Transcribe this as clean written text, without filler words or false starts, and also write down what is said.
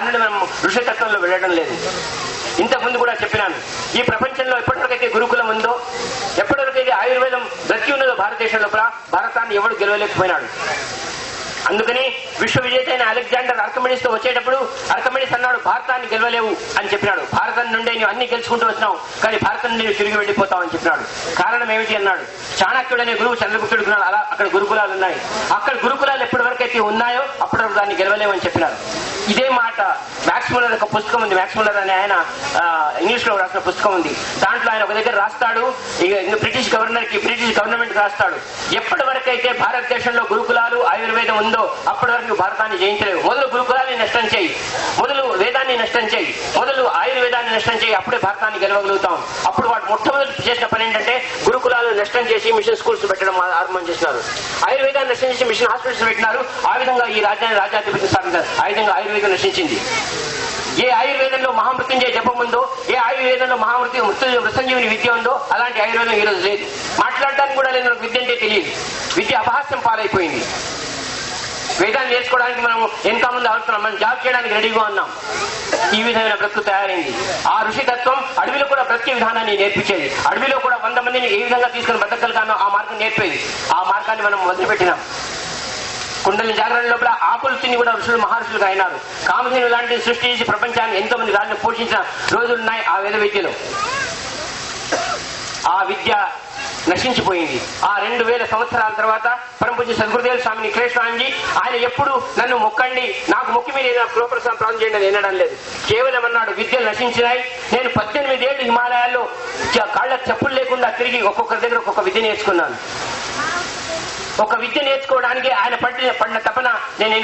దాని నుండి మనం ఋషితత్వంలో వెళ్ళడం లేదు. ఇంతకుముందు కూడా చెప్పినాను, ఈ ప్రపంచంలో ఎప్పటివరకైతే గురుకులం ఉందో, ఎప్పటివరకైతే ఆయుర్వేదం బ్రతి ఉన్నదో భారతదేశం లోపల, భారతాన్ని ఎవడు గెలవలేకపోయినాడు. అందుకని విశ్వ విజేత అయిన అలెగ్జాండర్ ఆర్కిమిడీస్ తో వచ్చేటప్పుడు ఆర్కిమిడీస్ అన్నాడు, భారతాన్ని గెలవలేవు అని చెప్పినాడు. భారతం నుండే నువ్వు అన్ని గెలుచుకుంటూ వచ్చినావు, కానీ భారతం నుండి తిరిగి వెళ్ళిపోతావు అని చెప్పినాడు. కారణం ఏమిటి అన్నాడు. చాణక్యుడు అనే గురువు చంద్రగుప్తుడు అలా అక్కడ గురుకులాలు ఉన్నాయి. అక్కడ గురుకులాలు ఎప్పటి వరకు అయితే ఉన్నాయో అప్పటి వరకు దాన్ని గెలవలేవు అని చెప్పినారు. ఇదే మాట మ్యాక్స్ ముల్లర్ ఒక పుస్తకం ఉంది. మ్యాక్స్ ముల్లర్ అనే ఆయన ఇంగ్లీష్ లో రాసిన పుస్తకం ఉంది. దాంట్లో ఆయన ఒక దగ్గర రాస్తాడు, బ్రిటిష్ గవర్నమెంట్ రాస్తాడు, ఎప్పటి వరకైతే భారతదేశంలో గురుకులాలు ఆయుర్వేదం ఉందో అప్పటి వరకు భారతాన్ని జయించలేవు. మొదలు గురుకులాన్ని నష్టం చేయి, మొదలు వేదాన్ని నష్టం చేయి, మొదలు ఆయుర్వేదాన్ని నష్టం చేయి, అప్పుడే భారతాన్ని గెలవగలుగుతాం. అప్పుడు వాడు మొట్టమొదటి చేసిన పని ఏంటంటే గురుకులాలు నష్టం చేసి మిషన్ స్కూల్స్ పెట్టడం ఆరంభం చేసినారు. ఆయుర్వేదాన్ని నష్టం చేసి మిషన్ హాస్పిటల్స్ పెట్టినారు. ఆ విధంగా ఈ రాజ్యాన్ని రాజ్యాధిపత్యం సాధించారు. ఆ విధంగా ఆయుర్వేదం నశించింది. ఏ ఆయుర్వేదంలో మహామృత్యుంజయ జపం ఉందో, ఏ ఆయుర్వేదంలో మృత్యుంజీవిని విద్య ఉందో, అలాంటి ఆయుర్వేదం ఈ రోజు లేదు. మాట్లాడడానికి కూడా లేదు, విద్య అంటే తెలియదు. విద్య అపహాస్యం పాలైపోయింది. వేదాన్ని నేర్చుకోవడానికి మనం వెనక ముందు ఆడుతున్నాం, మనం జాబ్ చేయడానికి రెడీగా ఉన్నాం. ఈ విధమైన బ్రతుకు తయారైంది. ఆ ఋషితత్వం అడవిలో కూడా బ్రతికే విధానాన్ని నేర్పించేది. అడవిలో కూడా 100 మందిని ఏ విధంగా తీసుకుని బ్రతకగలగానో ఆ మార్గం నేర్పేది. ఆ మార్గాన్ని మనం మొదలుపెట్టినాం. కుండలి జాగరణ లోపల ఆకులు తిని కూడా ఋషులు మహర్షులుగా అయినారు. కామధేను లాంటివి సృష్టి చేసి ప్రపంచాన్ని ఎంతో మంది రాజులు పోషించిన రోజులున్నాయి. ఆ వేద విద్యలో ఆ విద్య నశించిపోయింది. ఆ 2000 సంవత్సరాల తర్వాత పరమపూజ్య సద్గురుదేవ స్వామిని నిఖిలేశ్వరాంజీ ఆయన ఎప్పుడు నన్ను మొక్కండి, నాకు మొక్కి మీరు కృపప్రసాదం ప్రార్థన చేయండి అని వినడం లేదు. కేవలం అన్నాడు, విద్యలు నశించినాయి. నేను 18 ఏళ్ళు హిమాలయాల్లో కాళ్ళకు చెప్పులు లేకుండా తిరిగి ఒక్కొక్కరి దగ్గర ఒక్కొక్క విద్య నేర్చుకున్నాను. ఒక విద్య నేర్చుకోవడానికి ఆయన పడిన తపన నేను